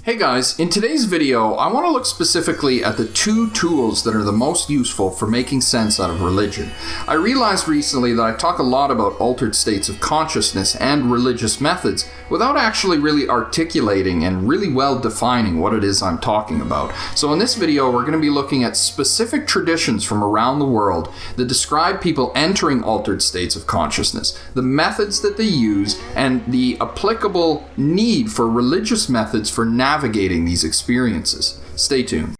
Hey guys, in today's video, I want to look specifically at the two tools that are the most useful for making sense out of religion. I realized recently that I talk a lot about altered states of consciousness and religious methods without actually really articulating and really well defining what it is I'm talking about. So in this video, we're going to be looking at specific traditions from around the world that describe people entering altered states of consciousness, the methods that they use, and the applicable need for religious methods for navigating these experiences. Stay tuned.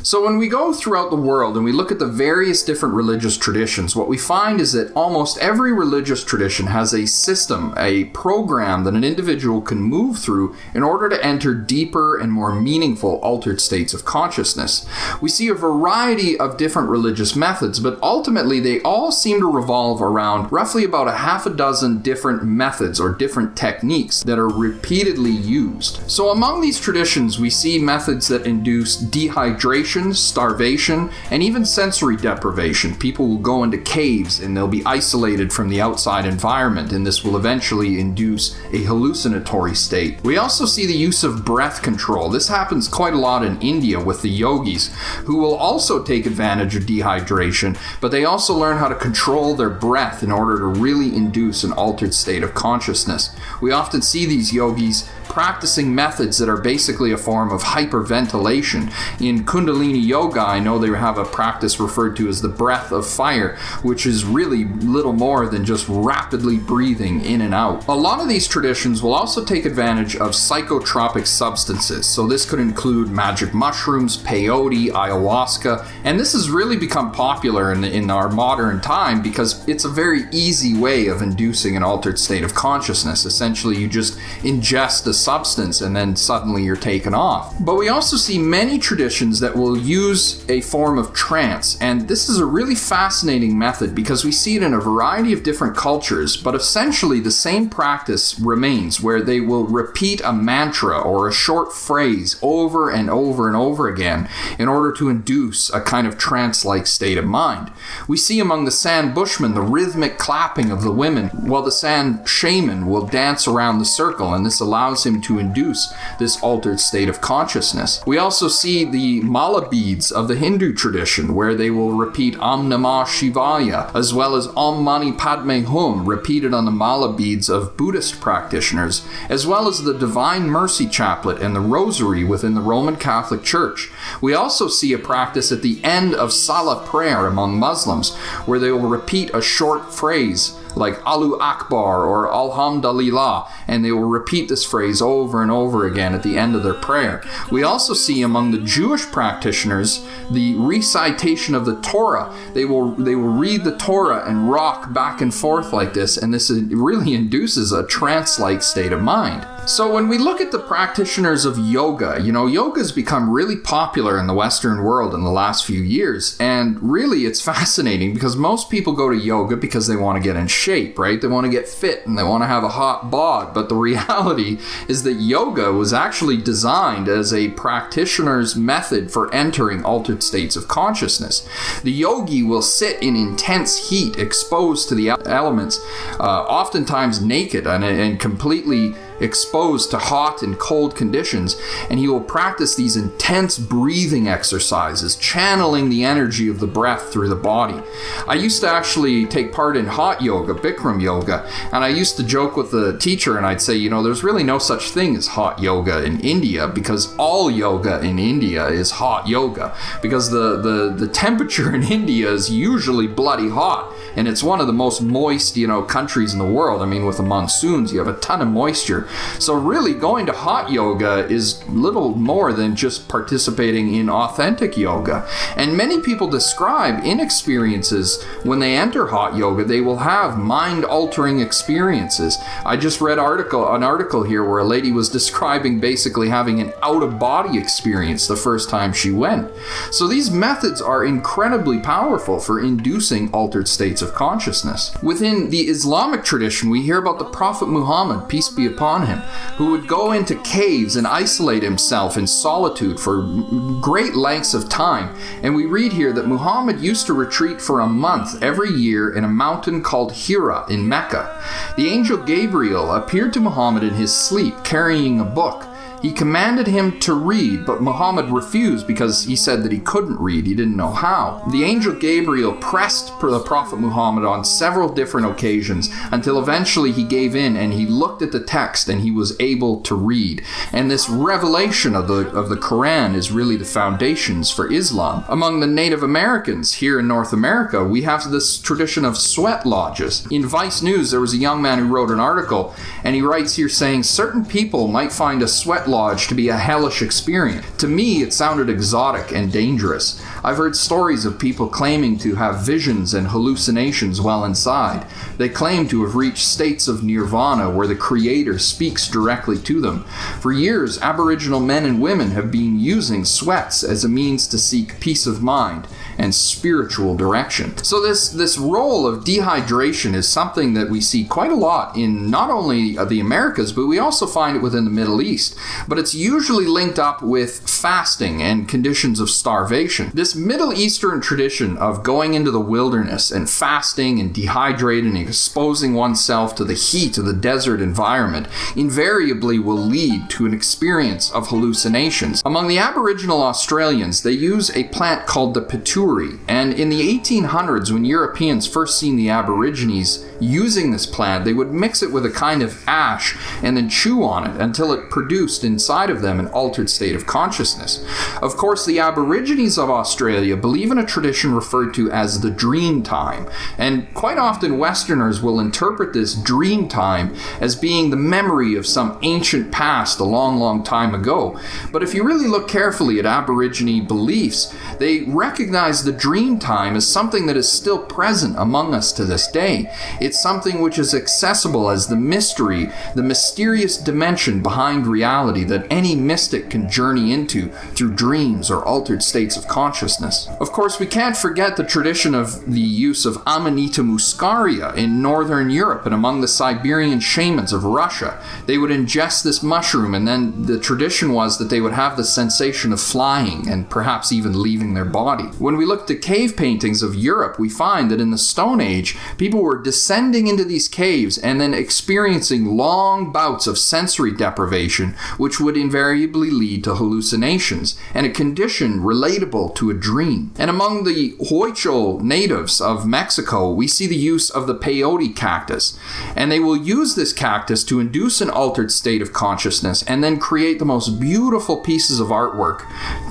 So when we go throughout the world and we look at the various different religious traditions, what we find is that almost every religious tradition has a system, a program that an individual can move through in order to enter deeper and more meaningful altered states of consciousness. We see a variety of different religious methods, but ultimately they all seem to revolve around roughly about a half a dozen different methods or different techniques that are repeatedly used. So among these traditions, we see methods that induce dehydration, starvation, and even sensory deprivation. People will go into caves and they'll be isolated from the outside environment, and this will eventually induce a hallucinatory state. We also see the use of breath control. This happens quite a lot in India with the yogis, who will also take advantage of dehydration, but they also learn how to control their breath in order to really induce an altered state of consciousness. We often see these yogis practicing methods that are basically a form of hyperventilation. In Kundalini Yoga, I know they have a practice referred to as the breath of fire, which is really little more than just rapidly breathing in and out. A lot of these traditions will also take advantage of psychotropic substances. So this could include magic mushrooms, peyote, ayahuasca, and this has really become popular in our modern time because it's a very easy way of inducing an altered state of consciousness. Essentially, you just ingest a substance and then suddenly you're taken off. But we also see many traditions that will use a form of trance, and this is a really fascinating method because we see it in a variety of different cultures, but essentially the same practice remains where they will repeat a mantra or a short phrase over and over and over again in order to induce a kind of trance-like state of mind. We see among the San Bushmen the rhythmic clapping of the women, while the San shaman will dance around the circle, and this allows him to induce this altered state of consciousness. We also see the mala beads of the Hindu tradition, where they will repeat Om Namah Shivaya, as well as Om Mani Padme Hum, repeated on the mala beads of Buddhist practitioners, as well as the Divine Mercy Chaplet and the Rosary within the Roman Catholic Church. We also see a practice at the end of Salah prayer among Muslims, where they will repeat a short phrase like Allahu Akbar or Alhamdulillah, and they will repeat this phrase over and over again at the end of their prayer. We also see among the Jewish practitioners the recitation of the Torah. They will read the Torah and rock back and forth like this, and this really induces a trance-like state of mind. So when we look at the practitioners of yoga, yoga has become really popular in the Western world in the last few years, and really it's fascinating because most people go to yoga because they want to get in shape, right? They want to get fit and they want to have a hot bod, but the reality is that yoga was actually designed as a practitioner's method for entering altered states of consciousness. The yogi will sit in intense heat, exposed to the elements, oftentimes naked and completely exposed to hot and cold conditions, and he will practice these intense breathing exercises, channeling the energy of the breath through the body. I used to actually take part in hot yoga, Bikram yoga, and I used to joke with the teacher and I'd say, there's really no such thing as hot yoga in India because all yoga in India is hot yoga because the temperature in India is usually bloody hot, and it's one of the most moist, countries in the world. I mean, with the monsoons, you have a ton of moisture. So really going to hot yoga is little more than just participating in authentic yoga. And many people describe in experiences when they enter hot yoga, they will have mind-altering experiences. I just read an article here where a lady was describing basically having an out-of-body experience the first time she went. So these methods are incredibly powerful for inducing altered states states of consciousness. Within the Islamic tradition, we hear about the Prophet Muhammad, peace be upon him, who would go into caves and isolate himself in solitude for great lengths of time. And we read here that Muhammad used to retreat for a month every year in a mountain called Hira in Mecca. The angel Gabriel appeared to Muhammad in his sleep, carrying a book. He commanded him to read, but Muhammad refused because he said that he couldn't read. He didn't know how. The angel Gabriel pressed the Prophet Muhammad on several different occasions until eventually he gave in and he looked at the text and he was able to read. And this revelation of the Quran is really the foundations for Islam. Among the Native Americans here in North America, we have this tradition of sweat lodges. In Vice News, there was a young man who wrote an article, and he writes here saying, certain people might find a sweat lodge to be a hellish experience. To me, it sounded exotic and dangerous. I've heard stories of people claiming to have visions and hallucinations while inside. They claim to have reached states of nirvana where the Creator speaks directly to them. For years, Aboriginal men and women have been using sweats as a means to seek peace of mind and spiritual direction. So this role of dehydration is something that we see quite a lot in not only the Americas, but we also find it within the Middle East. But it's usually linked up with fasting and conditions of starvation. This Middle Eastern tradition of going into the wilderness and fasting and dehydrating and exposing oneself to the heat of the desert environment invariably will lead to an experience of hallucinations. Among the Aboriginal Australians, they use a plant called the paturi, and in the 1800s, when Europeans first seen the Aborigines using this plant, they would mix it with a kind of ash and then chew on it until it produced inside of them an altered state of consciousness. Of course, the Aborigines of Australia believe in a tradition referred to as the dream time, and quite often Westerners will interpret this dream time as being the memory of some ancient past a long, long time ago. But if you really look carefully at Aborigine beliefs, they recognize the dream time as something that is still present among us to this day. It's something which is accessible as the mystery, the mysterious dimension behind reality that any mystic can journey into through dreams or altered states of consciousness. Of course, we can't forget the tradition of the use of Amanita muscaria in Northern Europe and among the Siberian shamans of Russia. They would ingest this mushroom, and then the tradition was that they would have the sensation of flying and perhaps even leaving their body. When we look to cave paintings of Europe, we find that in the Stone Age, people were descending into these caves and then experiencing long bouts of sensory deprivation, which would invariably lead to hallucinations, and a condition relatable to a dream. And among the Huichol natives of Mexico, we see the use of the peyote cactus, and they will use this cactus to induce an altered state of consciousness and then create the most beautiful pieces of artwork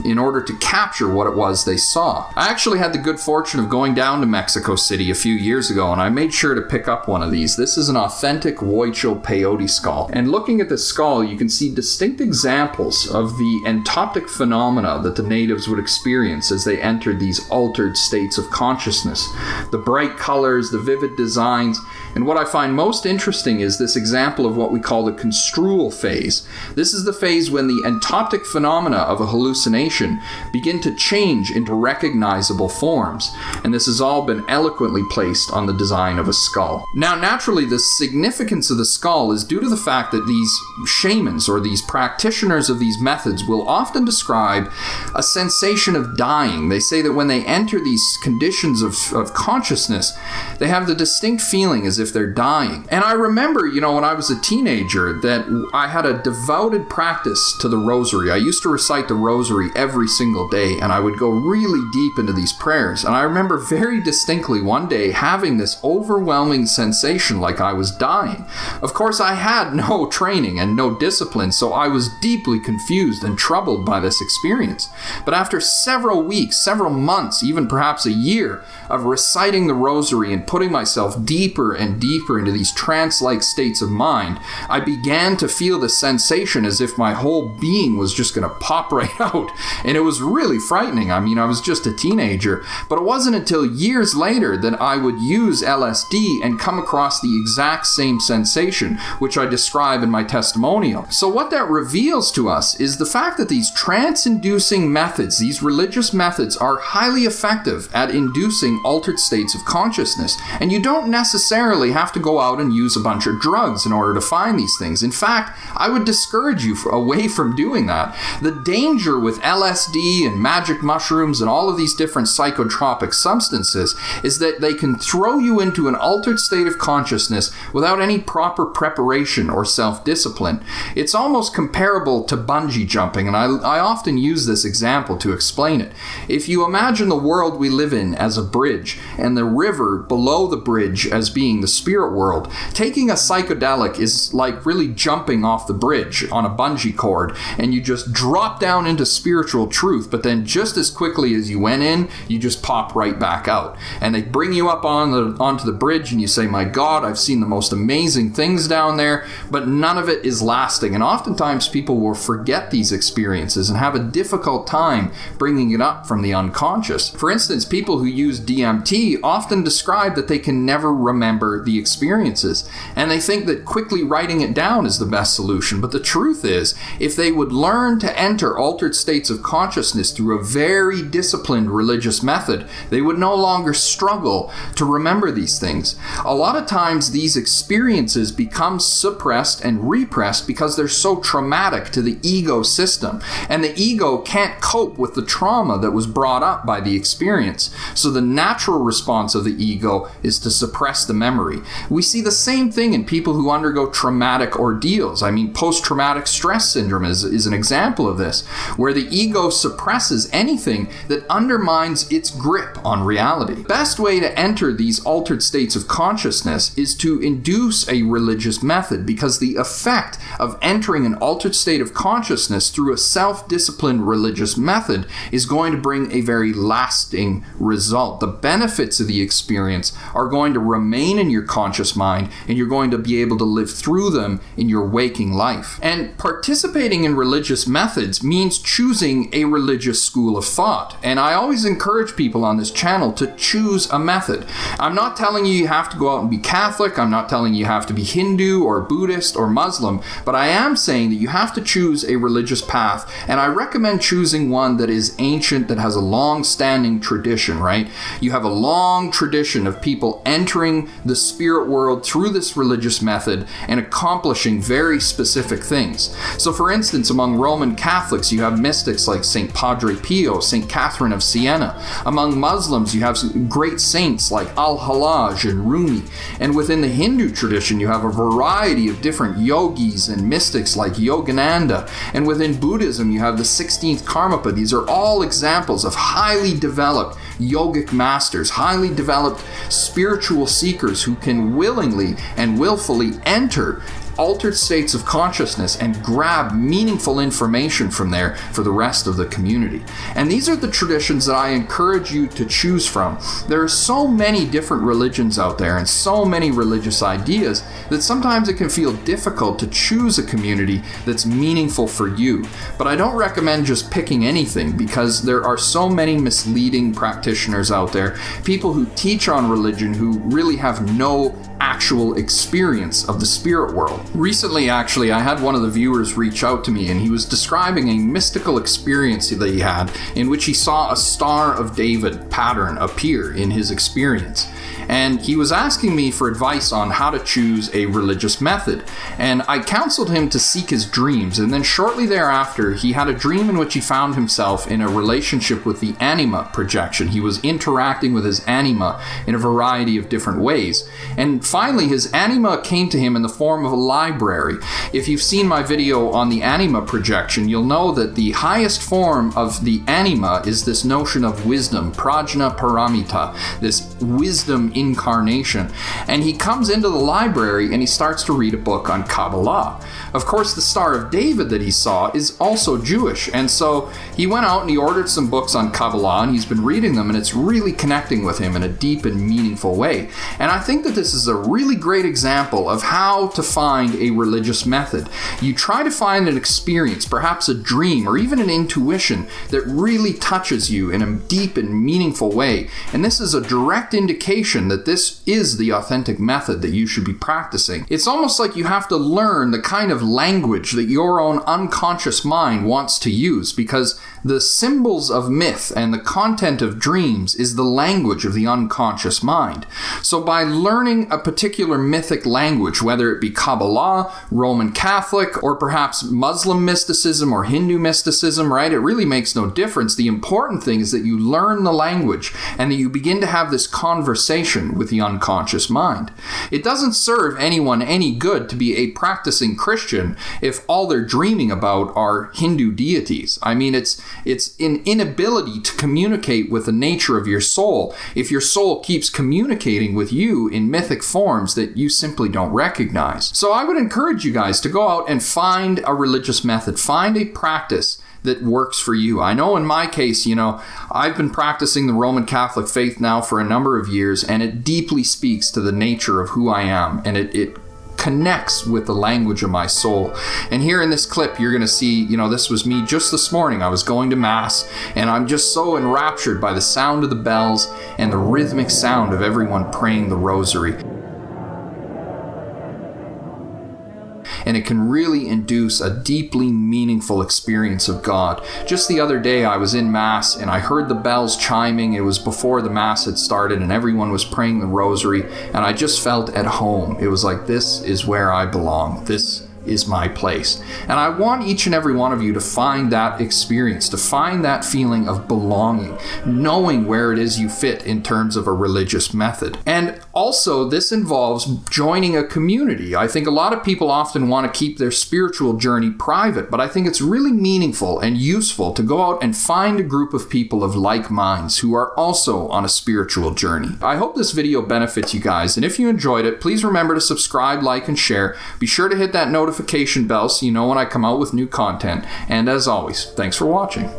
in order to capture what it was they saw. I actually had the good fortune of going down to Mexico City a few years ago, and I made sure to pick up one of these. This is an authentic Huichol peyote skull, and looking at the skull, you can see distinct examples of the entoptic phenomena that the natives would experience as they entered these altered states of consciousness. The bright colors, the vivid designs, and what I find most interesting is this example of what we call the construal phase. This is the phase when the entoptic phenomena of a hallucination begin to change into recognizable forms, and this has all been eloquently placed on the design of a skull. Now, naturally, the significance of the skull is due to the fact that these shamans or these practitioners of these methods will often describe a sensation of dying. They say that when they enter these conditions of consciousness, they have the distinct feeling as if they're dying. And I remember, when I was a teenager, that I had a devoted practice to the rosary. I used to recite the rosary every single day, and I would go really deep into these prayers. And I remember very distinctly one day having this overwhelming sensation like I was dying. Of course, I had no training and no discipline, so I was deeply confused and troubled by this experience. But after several weeks, several months, even perhaps a year of reciting the rosary and putting myself deeper and deeper into these trance-like states of mind, I began to feel the sensation as if my whole being was just going to pop right out. And it was really frightening. I mean, I was just a teenager, but it wasn't until years later that I would use LSD and come across the exact same sensation, which I describe in my testimonial. So what that reveals to us is the fact that these trance-inducing methods, these religious methods, are highly effective at inducing altered states of consciousness. And you don't necessarily have to go out and use a bunch of drugs in order to find these things. In fact, I would discourage you away from doing that. The danger with LSD and magic mushrooms and all of these different psychotropic substances is that they can throw you into an altered state of consciousness without any proper preparation or self-discipline. It's almost comparable to bungee jumping, and I often use this example to explain it. If you imagine the world we live in as a bridge, and the river below the bridge as being the spirit world, taking a psychedelic is like really jumping off the bridge on a bungee cord, and you just drop down into spiritual truth, but then just as quickly as you went in, you just pop right back out. And they bring you up onto the bridge, and you say, my God, I've seen the most amazing things down there, but none of it is lasting. And oftentimes people will forget these experiences and have a difficult time bringing it up from the unconscious. For instance, people who use DMT often describe that they can never remember the experiences, and they think that quickly writing it down is the best solution. But the truth is, if they would learn to enter altered states of consciousness through a very disciplined religious method, they would no longer struggle to remember these things. A lot of times these experiences become suppressed and repressed because they're so traumatic to the ego system, and the ego can't cope with the trauma that was brought up by the experience. So the natural response of the ego is to suppress the memory. We see the same thing in people who undergo traumatic ordeals. I mean, post-traumatic stress syndrome is an example of this, where the ego suppresses anything that undermines its grip on reality. The best way to enter these altered states of consciousness is to induce a religious method, because the effect of entering an altered state of consciousness through a self-disciplined religious method is going to bring a very lasting result. The benefits of the experience are going to remain in your conscious mind, and you're going to be able to live through them in your waking life. And participating in religious methods means choosing a religious school of thought. And I always encourage people on this channel to choose a method. I'm not telling you have to go out and be Catholic. I'm not telling you have to be Hindu or Buddhist or Muslim, but I am saying that you have to choose a religious path, and I recommend choosing one that is ancient, that has a long-standing tradition, right? You have a long tradition of people entering the spirit world through this religious method and accomplishing very specific things. So for instance, among Roman Catholics, you have mystics like St. Padre Pio, St. Catherine of Siena. Among Muslims, you have some great saints like Al-Hallaj and Rumi. And within the Hindu tradition, you have a variety of different yogis and mystics like Yogananda. And within Buddhism, you have the 16th Karmapa. These are all examples of highly developed yogic masters, highly developed spiritual seekers who can willingly and willfully enter altered states of consciousness and grab meaningful information from there for the rest of the community. And these are the traditions that I encourage you to choose from. There are so many different religions out there and so many religious ideas that sometimes it can feel difficult to choose a community that's meaningful for you. But I don't recommend just picking anything, because there are so many misleading practitioners out there, people who teach on religion who really have no actual experience of the spirit world. Recently, actually, I had one of the viewers reach out to me, and he was describing a mystical experience that he had in which he saw a Star of David pattern appear in his experience. And he was asking me for advice on how to choose a religious method. And I counseled him to seek his dreams. And then shortly thereafter, he had a dream in which he found himself in a relationship with the anima projection. He was interacting with his anima in a variety of different ways. And finally, his anima came to him in the form of a library. If you've seen my video on the anima projection, you'll know that the highest form of the anima is this notion of wisdom, prajna paramita, this wisdom incarnation. And he comes into the library and he starts to read a book on Kabbalah. Of course, the Star of David that he saw is also Jewish, and so he went out and he ordered some books on Kabbalah, and he's been reading them, and it's really connecting with him in a deep and meaningful way. And I think that this is a really great example of how to find a religious method. You try to find an experience, perhaps a dream, or even an intuition that really touches you in a deep and meaningful way. And this is a direct indication that this is the authentic method that you should be practicing. It's almost like you have to learn the kind of language that your own unconscious mind wants to use, because the symbols of myth and the content of dreams is the language of the unconscious mind. So by learning a particular mythic language, whether it be Kabbalah, Roman Catholic, or perhaps Muslim mysticism or Hindu mysticism, right? It really makes no difference. The important thing is that you learn the language and that you begin to have this conversation with the unconscious mind. It doesn't serve anyone any good to be a practicing Christian if all they're dreaming about are Hindu deities. I mean, it's an inability to communicate with the nature of your soul if your soul keeps communicating with you in mythic forms that you simply don't recognize. So I would encourage you guys to go out and find a religious method, find a practice that works for you. I know in my case, I've been practicing the Roman Catholic faith now for a number of years, and it deeply speaks to the nature of who I am, and it connects with the language of my soul. And here in this clip, you're going to see, this was me just this morning. I was going to Mass, and I'm just so enraptured by the sound of the bells and the rhythmic sound of everyone praying the rosary. And it can really induce a deeply meaningful experience of God. Just the other day, I was in Mass and I heard the bells chiming. It was before the Mass had started and everyone was praying the rosary, and I just felt at home. It was like, this is where I belong. This is my place. And I want each and every one of you to find that experience, to find that feeling of belonging, knowing where it is you fit in terms of a religious method. And also, this involves joining a community. I think a lot of people often want to keep their spiritual journey private, but I think it's really meaningful and useful to go out and find a group of people of like minds who are also on a spiritual journey. I hope this video benefits you guys, and if you enjoyed it, please remember to subscribe, like, and share. Be sure to hit that notification bell so you know when I come out with new content. And as always, thanks for watching.